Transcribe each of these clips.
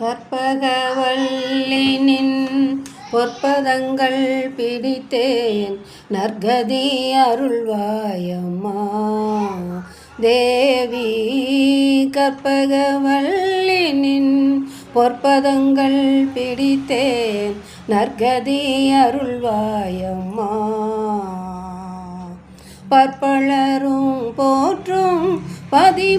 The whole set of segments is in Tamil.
கற்பகவல்லினின் பொற்பதங்கள் பிடித்தேன் நற்கதி அருள்வாயம்மா தேவி. கற்பகவல்லினின் பொற்பதங்கள் பிடித்தேன் நற்கதி அருள்வாயம்மா. பற்பலரும் போற்றும் பதிமயிலாபுரியில்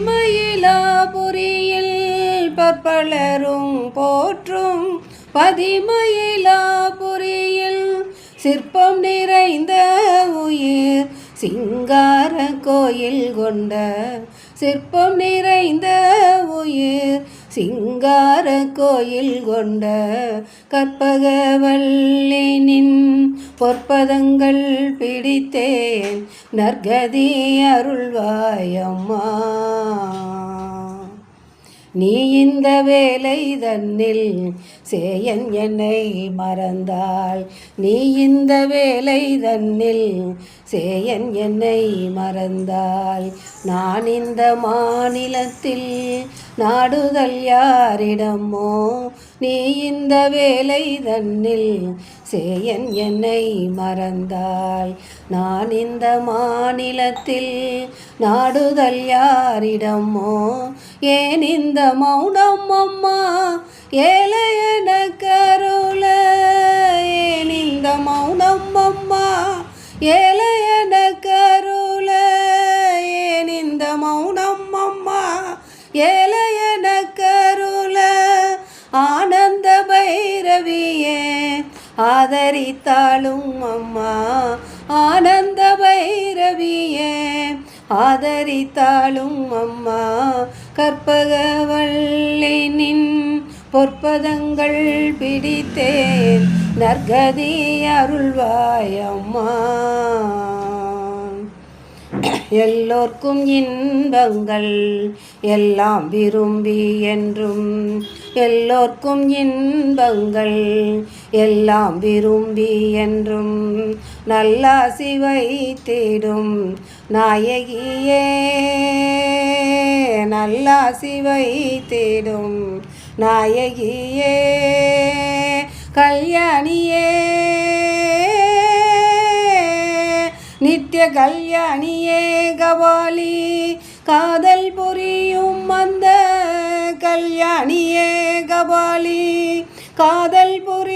பற்பலரும் போற்றும் பதிமயிலாபுரியில் சிற்பம் நிறைந்த உயிர் சிங்கார கோயில் கொண்ட சிற்பம் நிறைந்த உயிர் சிங்கார கோயில் கொண்ட கற்பகவல்லினின் பொற்பதங்கள் பிடித்தேன் நற்கதி அருள்வாயம்மா. நீ இந்த வேலை தன்னில் சேயன் என்னை மறந்தாள். நீ இந்த வேலை தன்னில் சேயன் என்னை மறந்தாள். நான் இந்த மாநிலத்தில் நாடுதல் யாரிடமோ. நீ இந்த வேலை தன்னில் சேயன் என்னை மறந்தாள். நான் இந்த மாநிலத்தில் நாடுதல் யாரிடமோ. ஏன் இந்த மௌனம் அம்மா ஏழையன கருள. ஏன் இந்த மௌனம் அம்மா ஏழையன கருள. ஏன் இந்த மௌனம் அம்மா ஏழையன கருள. ஆனந்த பைரவியே ஆதரித்தாளும் அம்மா. ஆனந்த பைரவியே ஆதரித்தாளும் அம்மா. கற்பகவல்லினின் பொற்பதங்கள் பிடித்தேன் நற்கதி அருள்வாயம்மா. எல்லோர்க்கும் இன்பங்கள் எல்லாம் விரும்பி என்றும் எல்லோர்க்கும் இன்பங்கள் எல்லாம் விரும்பி என்றும் நல்லாசி வைத்திடும் நாயகியே. நல்லாசி வைத்திடும் நாயகியே கல்யாணியே. நித்திய கல்யாணியே கபாலி காதல் புரியும் அந்த கல்யாணியே கபாலி காதல் புரியும்